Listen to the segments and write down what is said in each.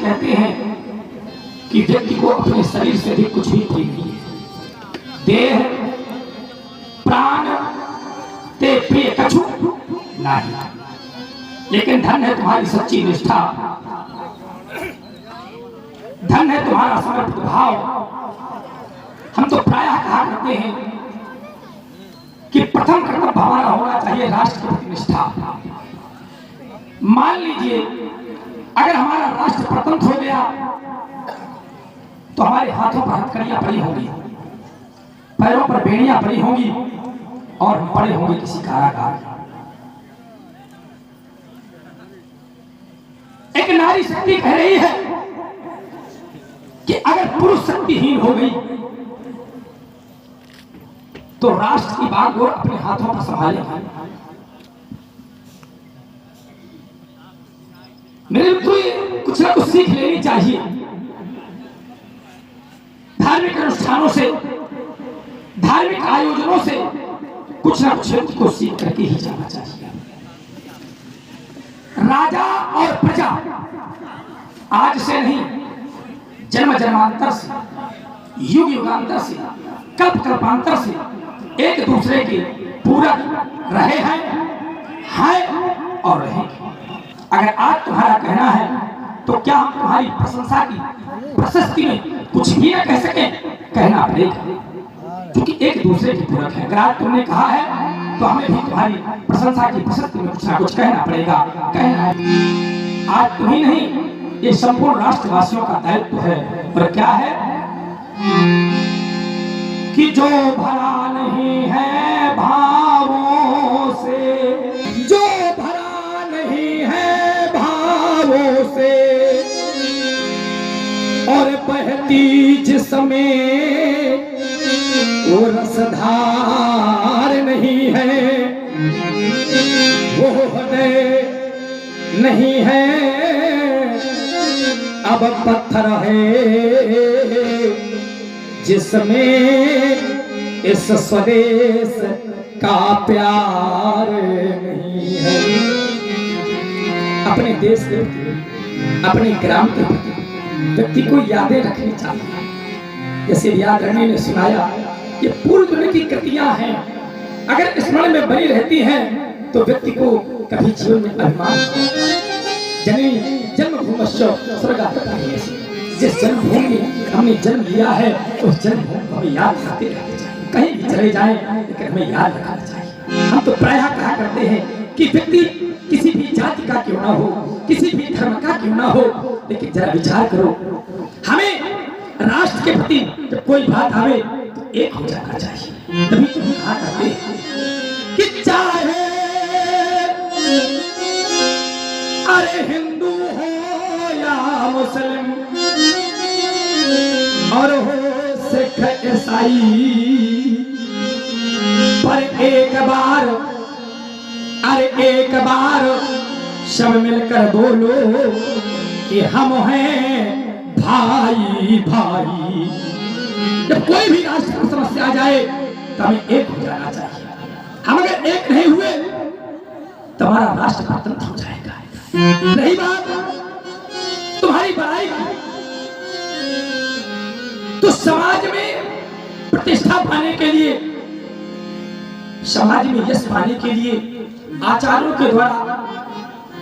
कहते हैं कि व्यक्ति को अपने शरीर से भी कुछ भी प्रिय नहीं है। देह प्राण ते प्रिय कछु नहीं। लेकिन धन है तुम्हारी सच्ची निष्ठा, धन है तुम्हारा समर्पित भाव। हम तो प्रायः कहा करते हैं कि प्रथम कर्तव्य हमारा होना चाहिए राष्ट्र के प्रति निष्ठा। मान लीजिए अगर हमारा राष्ट्र प्रथम हो गया तो हमारे हाथों पर हथकड़ियां पड़ी होंगी, पैरों पर बेड़ियां पड़ी होंगी और हम पड़े होंगे किसी कारागार। एक नारी शक्ति कह रही है कि अगर पुरुष शक्तिहीन हो गई तो राष्ट्र की बागडोर अपने हाथों पर संभालेगा। मेरे तो कुछ ना कुछ सीख लेनी चाहिए। धार्मिक अनुष्ठानों से, धार्मिक आयोजनों से कुछ ना कुछ व्यक्ति को सीख करके ही जाना चाहिए। राजा और प्रजा आज से नहीं, जन्म जन्मांतर से, युग युगांतर से, कल्प कल्पांतर से एक दूसरे के पूरक रहे हैं और रहेंगे। अगर आज तुम्हारा कहना है तो क्या हम तुम्हारी प्रशंसा की प्रशस्ति में कुछ भी न कह सके? कहना पड़ेगा, क्योंकि एक दूसरे के पूरक है। अगर आज तुमने कहा है तो हमें भी तुम्हारी प्रशंसा की प्रशस्ति में कुछ ना कुछ कहना पड़ेगा। कहना है आज तुम ही नहीं, ये संपूर्ण राष्ट्रवासियों का दायित्व है। और क्या है कि जो भरा नहीं है भावों से, जो भरा नहीं है भावों से और बहती जिसमें वो रसधार नहीं है, वो हृदय नहीं है अब पत्थर है जिसमें इस स्वदेश का प्यार नहीं है। अपने देश के प्रति, अपने ग्राम के प्रति व्यक्ति को यादें रखनी चाहिए। जैसे याद रखने ने सुनाया, ये पूर्व जन्म की कृतियां हैं, अगर स्मरण में बनी रहती हैं तो व्यक्ति को कभी जीवन में अभिमान। जननी जन्मभूमश्च स्वर्गात्। जिस जन्मभूमि में हमने जन्म लिया है उस जन्मभूमि को हमें याद रखते रहना चाहिए। कहीं भी चले जाएं लेकिन हमें याद रखना चाहिए। हम तो प्रायः कहा करते हैं कि व्यक्ति किसी भी जाति का क्यों ना हो, किसी भी धर्म का क्यों ना हो, लेकिन जरा विचार करो, हमें राष्ट्र के प्रति जब कोई बात आवे तो एक हो जाना चाहिए। तभी तो हम कहा करते हैं कि चाहे अरे हिंदू हो या मुस्लिम और हो सिख ईसाई, पर एक बार अरे एक बार सब मिलकर बोलो कि हम हैं भाई भाई। जब कोई भी राष्ट्र की समस्या आ जाए तो हमें एक हो जाना चाहिए। हम अगर एक नहीं हुए तो हमारा राष्ट्र पतन हो जाएगा। रही बात तुम्हारी बड़ाई की, तो समाज में प्रतिष्ठा पाने के लिए, समाज में यश पाने के लिए आचार्यों के द्वारा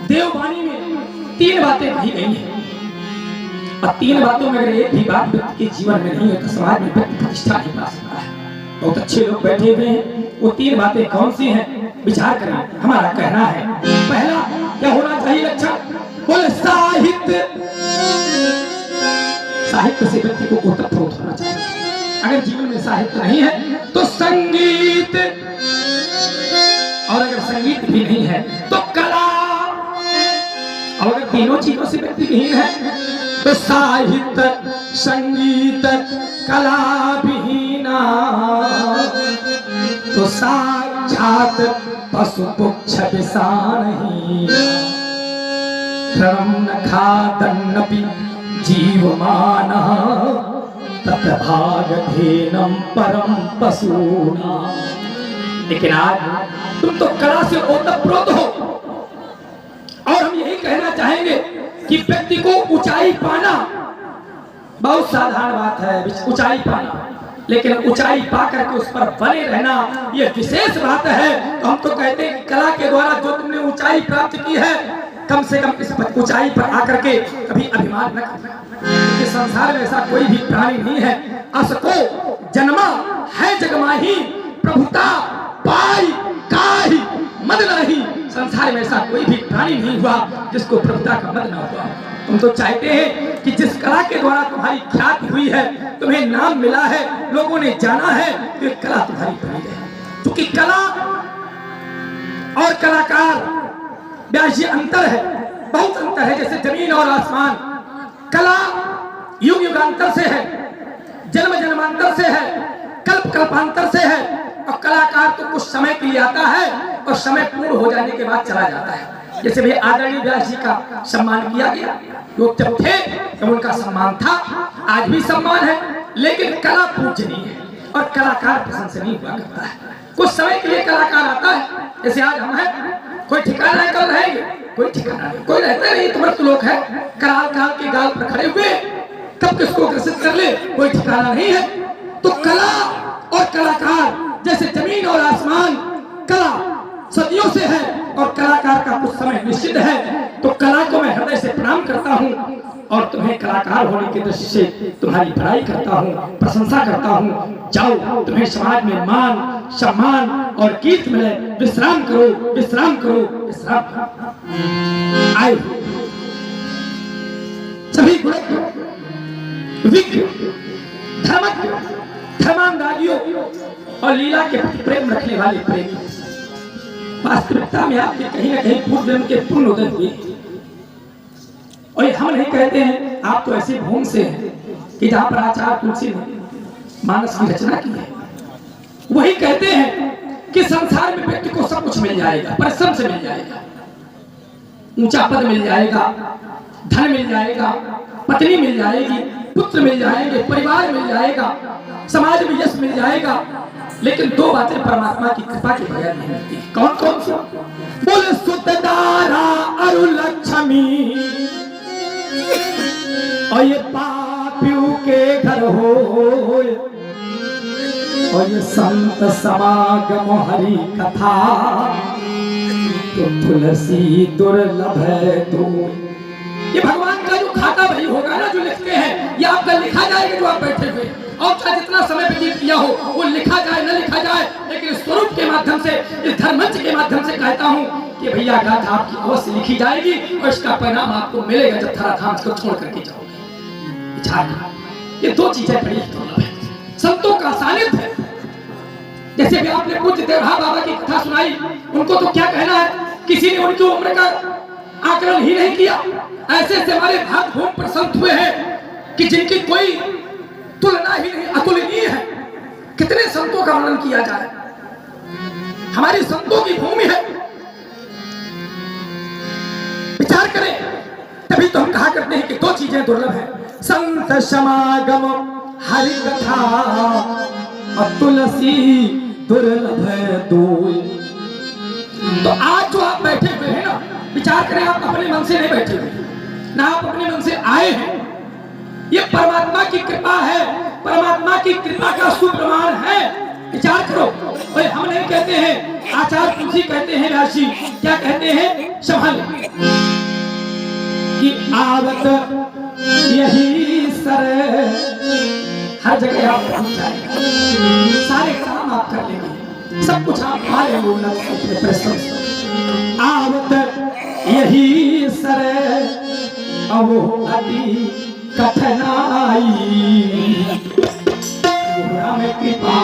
देववाणी में 3 बातें कही गई हैं। और 3 बातों में अगर एक भी बात व्यक्ति के जीवन में नहीं है तो समाज में व्यक्ति प्रतिष्ठा नहीं पा सकता है। बहुत अच्छे लोग बैठे हुए हैं, वो 3 बातें कौन सी हैं विचार करें। हमारा कहना है पहला क्या होना चाहिए लक्षण? बोले साहित्य। साहित्य से व्यक्ति को ओतप्रोत होना चाहिए। अगर जीवन में साहित्य नहीं है तो संगीत, और अगर संगीत भी नहीं है तो कला, और अगर तीनों चीजों से व्यक्ति विहीन है तो साहित्य संगीत कला विहीना तो साक्षात पशु पुच्छ विषाणहि क्रम न खादन्नपि जीवमानः तत्भागधेनं परम पशूना। लेकिन आज तुम तो कला से ओतप्रोत हो, और हम यही कहना चाहेंगे कि व्यक्ति को ऊंचाई पाना बहुत साधारण बात है, ऊंचाई पाना, लेकिन ऊंचाई पा करके उस पर बने रहना ये विशेष बात है। तो हम तो कहते हैं कि कला के द्वारा जो तुमने ऊंचाई प्राप्त की है, कम से कम इस ऊंचाई पर आकर के कभी अभिमान न करना, क्योंकि संसार में ऐसा कोई भी प्राणी नहीं है। असको जन्मा है जगमाही, प्रभुता पाई काहि मद नहीं। संसार में ऐसा कोई भी प्राणी नहीं हुआ जिसको प्रभुता का मद ना हुआ। तुम तो चाहते हैं कि जिस कला के द्वारा तुम्हारी ख्याति हुई है, तुम्हें नाम मिला है, लोगों ने जाना है, तो ये कला तुम्हारी बनी है। क्योंकि कला और कलाकार व्यास अंतर है, बहुत अंतर है, जैसे जमीन और आसमान। कला युग युगांतर से है, जन्म जन्मांतर से है, कल्प कल्पांतर से है, और कलाकार तो कुछ समय के लिए आता है और समय पूर्ण हो जाने के बाद चला जाता है। जैसे भी आदरणीय व्यास जी का सम्मान किया गया, लोग जब थे तब उनका सम्मान था, आज भी सम्मान है, लेकिन कला पूजनीय है और कलाकार प्रशंसनीय हुआ करता है। कुछ समय के लिए कलाकार आता है, जैसे आज हम हैं, कोई ठिकाना है, कल रहेंगे, कोई ठिकाना नहीं, कोई रहता नहीं, तो मृत लोग है, कराल काल के गाल पर खड़े हुए, कब किसको ग्रसित कर ले कोई ठिकाना नहीं है। तो कला और कलाकार जैसे जमीन और आसमान, कला सदियों से है और कलाकार का कुछ समय निश्चित है। तो कला को मैं हृदय से प्रणाम करता हूँ और तुम्हें कलाकार होने की दृष्टि से तुम्हारी बड़ाई करता हूँ, प्रशंसा करता हूँ। जाओ, तुम्हें समाज में मान सम्मान और कीर्ति मिले, विश्राम करो, विश्राम करो, विश्राम करो। आए सभी विज्ञ धर्मज्ञ धर्मानुरागियों और लीला के प्रति प्रेम रखने वाले प्रेमी, वास्तविकता में आपके कहीं न कहीं पूर्व जन्म के पुण्य उदय हुए। और हम नहीं कहते हैं, आप तो ऐसे भूमि से हैं कि जहां पर आचार्य तुलसी ने मानस की रचना की है, वही कहते हैं कि संसार में व्यक्ति को सब कुछ मिल जाएगा, परिश्रम से मिल जाएगा, ऊंचा पद मिल जाएगा, धन मिल जाएगा, पत्नी मिल जाएगी, पुत्र मिल जाएंगे, परिवार मिल जाएगा, समाज में यश मिल जाएगा, लेकिन दो बातें परमात्मा की कृपा के बगैर नहीं मिलती। कौन कौन सी? बोले सुतदारा अरु लक्ष्मी, और ये पापियों के घर हो, और ये संत समागम हरि कथा, तो तुलसी दुर्लभ है तो। ये भगवान का जो खाता भाई होगा ना, जो लिखते हैं, ये आपका लिखा जाएगा जो आप बैठे हुए, और चाहे जितना समय व्यतीत किया हो वो लिखा जाए न लिखा जाए, लेकिन स्वरूप के माध्यम से, इस धर्मंच के माध्यम से कहता हूँ कि भैया गाथा आपकी अवश्य लिखी जाएगी और इसका परिणाम आपको मिलेगा जब धराधाम को छोड़ करके जाओगे। ये दो चीजें बड़ी दुर्लभ है। संतों का सानिध्य, जैसे भी आपने पूज्य देवहा बाबा की कथा सुनाई, उनको तो क्या कहना है, किसी ने उनकी उम्र का आकलन ही नहीं किया। ऐसे ऐसे हमारे भाग भूमि पर संत हुए हैं कि जिनकी कोई तुलना ही नहीं, अतुलनीय है। कितने संतों का वर्णन किया जाए, हमारी संतों की भूमि है। विचार करें, तभी तो हम कहा करते हैं कि दो चीजें दुर्लभ है, संत समागम हरि कथा और तुलसी दुर्लभ है दो। तो आज जो आप बैठे हुए हैं ना, विचार करें, आप अपने मन से नहीं बैठे हुए ना, आप अपने मन से आए हैं। ये परमात्मा की कृपा है, परमात्मा की कृपा का सुप्रमाण है। विचार करो। और हम नहीं कहते हैं, आचार्य तुलसी कहते हैं, राशि क्या कहते हैं, संभल कि आवत यही सर, हर जगह आप पहुंच जाएगा, सारे काम आप कर लेंगे, सब कुछ आप पा लेंगे परिश्रम से। आवत यही सर अब अति कठिनाई, राम कृपा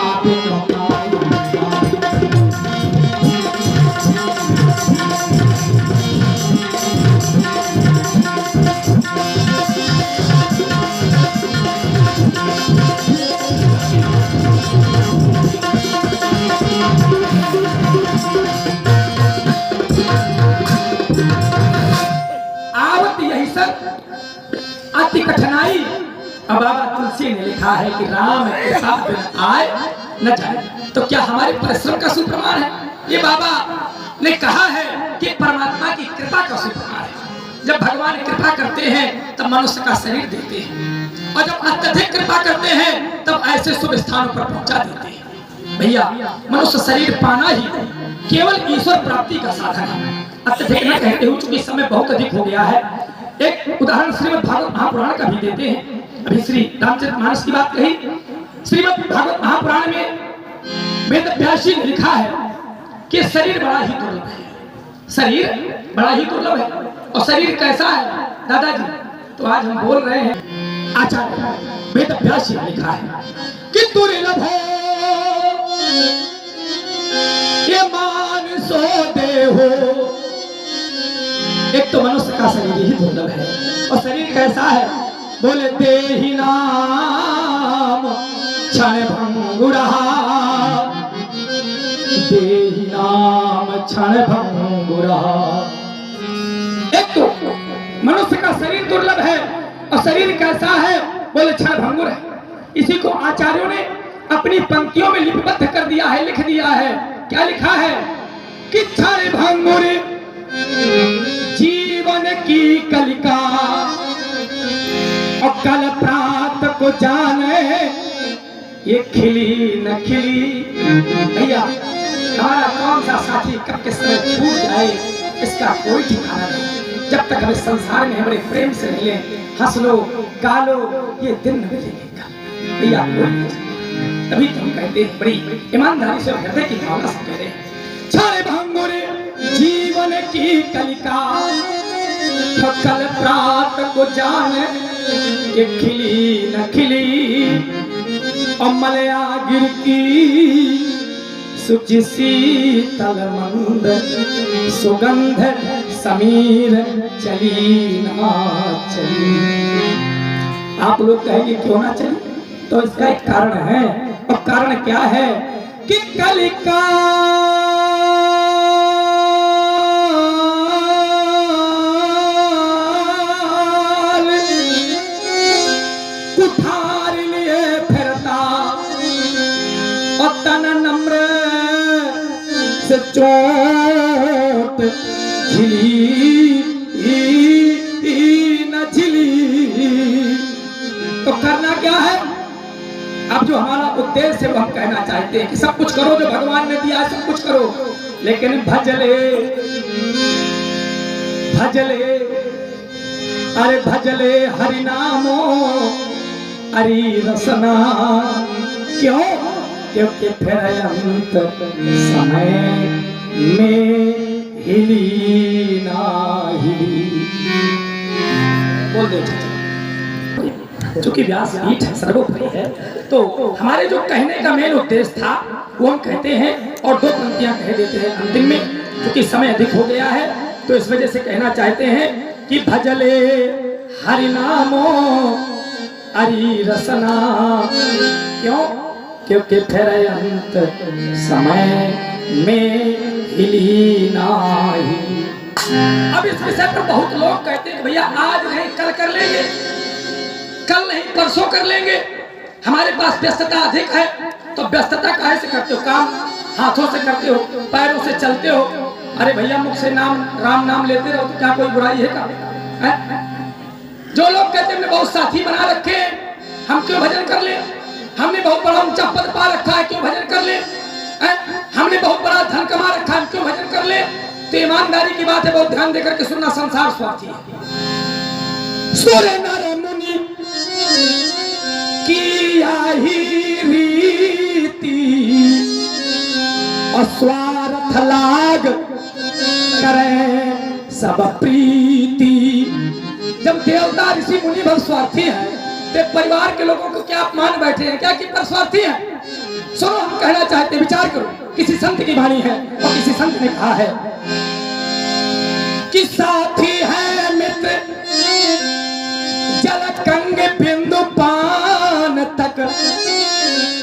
आवत यही सर अति कठिनाई। अब बाबा तुलसी ने लिखा है कि राम के साथ बिन आए न जाए। तो क्या हमारे परिश्रम का सुप्रमाण है? ये बाबा ने कहा है कि परमात्मा की कृपा का सुप्रमाण है। जब भगवान कृपा करते हैं तब मनुष्य का शरीर देते हैं, और जब अत्यधिक कृपा करते हैं तब ऐसे शुभ स्थानों पर पहुंचा देते हैं। भैया मनुष्य शरीर पाना ही केवल ईश्वर प्राप्ति का साधन है। अत्यधिक न कहते हुए चूंकि समय बहुत अधिक हो गया है, एक उदाहरण श्रीमद् भागवत महापुराण का भी देते हैं। अभी श्री रामचरितमानस की बात कही, श्रीमद् भागवत महापुराण में वेद व्यास ने लिखा है कि शरीर बड़ा ही दुर्लभ है, शरीर बड़ा ही दुर्लभ है। और शरीर कैसा है दादाजी, तो आज हम बोल रहे हैं आचार्य वेद व्यास ने लिखा है कि दुर्लभ हो ये मान सो दे हो। एक तो मनुष्य का शरीर ही दुर्लभ है, और शरीर कैसा है, बोले देहि नाम क्षण भंगुरा, देहि नाम क्षण भंगुरा। एक तो मनुष्य का शरीर दुर्लभ है, और शरीर कैसा है, बोले क्षण भंगुर है। इसी को आचार्यों ने अपनी पंक्तियों में लिपिबद्ध कर दिया है, लिख दिया है। क्या लिखा है कि क्षण भंगुर जीवन की कलिका, और कल प्रात को जाने ये खिली न खिली। भैया हमारा कौन सा साथी कब किस तरह छूट जाए इसका कोई ठिकाना नहीं। जब तक हमें संसार में हमारे प्रेम से मिले, हंस लो गा लो, ये दिन न मिलेगा भैया कोई नहीं। तभी तो हम कहते हैं बड़ी ईमानदारी से हृदय की भावना से कह रहे हैं, क्षण भंगुर जीवन की कलिका, कल प्रात को जाने ये खिली न खिली, और मलया गिर की सुचि शीतल मंद, सुगंध समीर चली ना चली। आप लोग कहेंगे क्यों ना चली, तो इसका एक कारण है, और कारण क्या है कि कलिका कुठार लिए फिरता, और तन नम्र से चोट झिली न झिली। तो करना क्या है, अब जो हमारा उद्देश्य है वो हम कहना चाहते हैं कि सब कुछ करो जो भगवान ने दिया है, सब कुछ करो, लेकिन भजले भजले अरे भजले हरि नामो हरि रसना। क्यों, क्योंकि फिर अंत समय में हिली ना हिली। बोल दो चूंकि व्यासपीठ सर्वोपरि है, तो हमारे जो कहने का मेन उद्देश्य था वो हम कहते हैं, और दो पंक्तियां कह देते हैं अंतिम में, क्योंकि समय अधिक हो गया है। तो इस वजह से कहना चाहते हैं कि भजले हरि नामो हरि रसना। क्यों, क्योंकि फिर अंत समय में हिली नाही। अब इस विषय पर बहुत लोग कहते हैं भैया आज नहीं कल कर लेंगे, कल नहीं परसों कर लेंगे, हमारे पास व्यस्तता अधिक है। तो व्यस्तता काहे से करते हो, काम हाथों से करते हो, पैरों से चलते हो। अरे भैया मुख से नाम राम नाम लेते रहो तो क्या कोई बुराई है का? जो लोग कहते हैं हमने बहुत साथी बना रखे हैं, हम क्यों भजन कर ले, हमने बहुत बड़ा ऊंचा पद पा रखा है क्यों भजन कर ले, हमने बहुत बड़ा धन कमा रखा है क्यों भजन कर ले। तो ईमानदारी की बात है, बहुत ध्यान देकर के सुनना, संसार स्वार्थी है। सूर्य नर मुनि की आही रीति, और स्वार्थ लाग करे सब प्रीति। जब देवता ऋषि मुनि भर स्वार्थी है तो परिवार के लोगों को क्या मान बैठे हैं, क्या कि पर स्वार्थी है। सुनो, हम कहना चाहते, विचार करो, किसी संत की वाणी है, और किसी संत ने कहा है कि साथी है मित्र जल कंग बिंदु पान तक।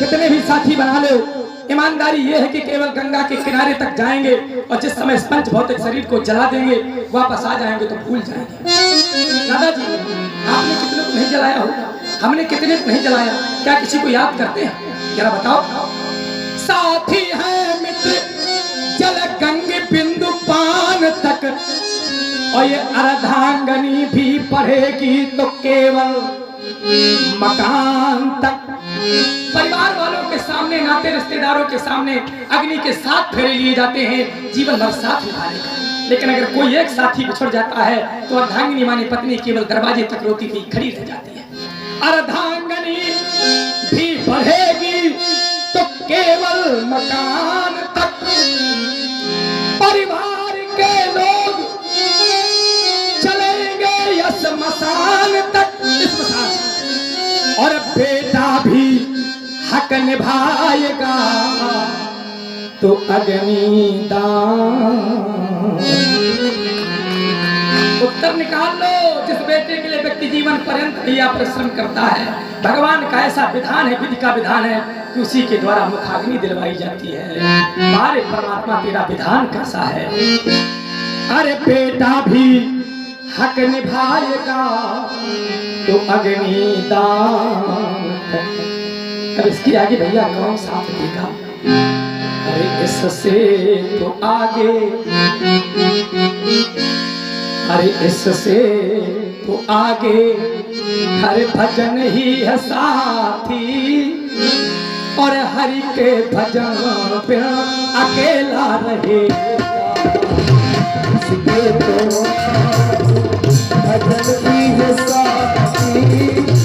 कितने भी साथी बना लो, ईमानदारी ये है कि केवल गंगा के किनारे तक जाएंगे, और जिस समय पंच भौतिक शरीर को जला देंगे वापस आ जाएंगे तो भूल जाएंगे। दादाजी आपने कितने को नहीं जलाया होगा, हमने कितने को नहीं जलाया, क्या किसी को याद करते हैं जरा बताओ। साथी है मित्र जल गंग बिंदु पान तक, और ये अर्धांगनी भी पढ़ेगी तो केवल मकान तक। परिवार वालों के सामने, नाते रिश्तेदारों के सामने अग्नि के 7 फेरे लिए जाते हैं जीवन भर साथ निभाने का। लेकिन अगर कोई एक साथी बिछड़ जाता है तो अर्धांगिनी मानी पत्नी केवल दरवाजे तक रोती हुई खड़ी रह जाती है। अर्धांगनी भी बढ़ेगी तो केवल मकान तक। परिवार के लोग चलेंगे यस मसान तक, इस मसान। और बेटा भी हक निभाएगा तो अग्निदान। उत्तर निकाल लो। जिस बेटे के लिए व्यक्ति जीवन पर्यंत दिया परिश्रम करता है, भगवान का ऐसा विधान है, विधि का विधान है कि उसी के द्वारा मुखाग्नि दिलवाई जाती है। मारे परमात्मा तेरा विधान कैसा है। अरे बेटा भी हक निभाएगा तो अग्निदान। अब इसके आगे भैया कौन साथ देगा। अरे इससे तो आगे, अरे इससे तो आगे हर भजन ही है साथी। और हरि के भजन पे अकेला रहेगा। भजन ही है साथी,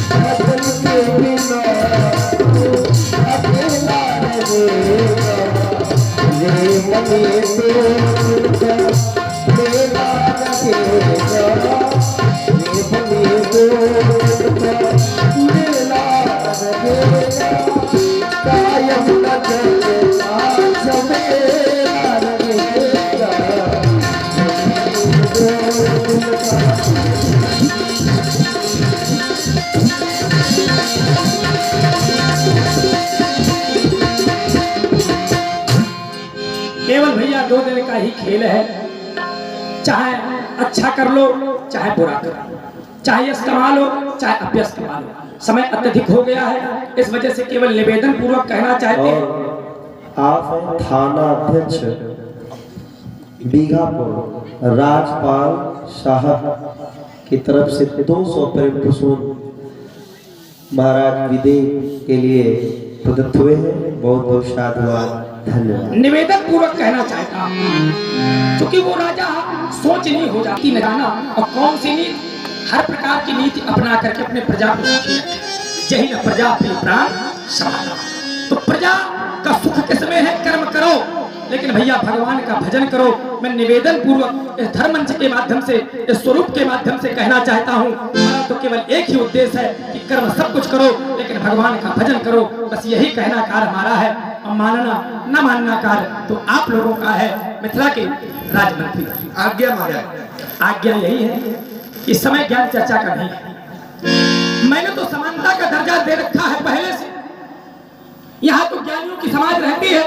भजन के बिना अकेला रहेगा। ये मने तो मेरा रहेगा, ये मने तो मेरा रहेगा। कायम न चलता सवेरा रहेगा। केवल भैया 2 दिन का ही खेल है। चाहे अच्छा कर लो, चाहे बुरा कर लो, चाहे यश कमा लो, चाहे अपयश कमा लो। समय अत्यधिक हो गया है, इस वजह से केवल निवेदन पूर्वक कहना चाहते हैं। आप थाना अध्यक्ष बीघापुर राजपाल साहब की तरफ से 200 प्रेम कुसुम महाराज विदेश के लिए प्रदत्त हुए हैं। बहुत बहुत साधुवाद, धन्यवाद। निवेदन पूर्वक कहना चाहता हूं, क्योंकि वो राजा सोच नहीं हो जाती न जाना और कौन सी नीति, हर प्रकार की नीति अपना करके अपने प्रजा को सुखी रखे। यही न प्रजा अपनी प्राण समाना। तो प्रजा का सुख किसमें है। कर्म करो, लेकिन भैया भगवान का भजन करो। मैं निवेदन पूर्वक इस धर्म मंच के माध्यम से, इस स्वरूप के माध्यम से कहना चाहता हूँ। तो केवल एक ही उद्देश्य है कि कर्म सब कुछ करो, लेकिन भगवान का भजन करो। बस यही कहना कार्य हमारा है। और मानना न मानना कार्य तो आप लोगों का है। मिथिला के राजमंत्री आज्ञा मांगा, आज्ञा यही है कि समय ज्ञान चर्चा का नहीं है। मैंने तो समानता का दर्जा दे रखा है पहले से। यहाँ तो ज्ञानियों की समाज रहती है।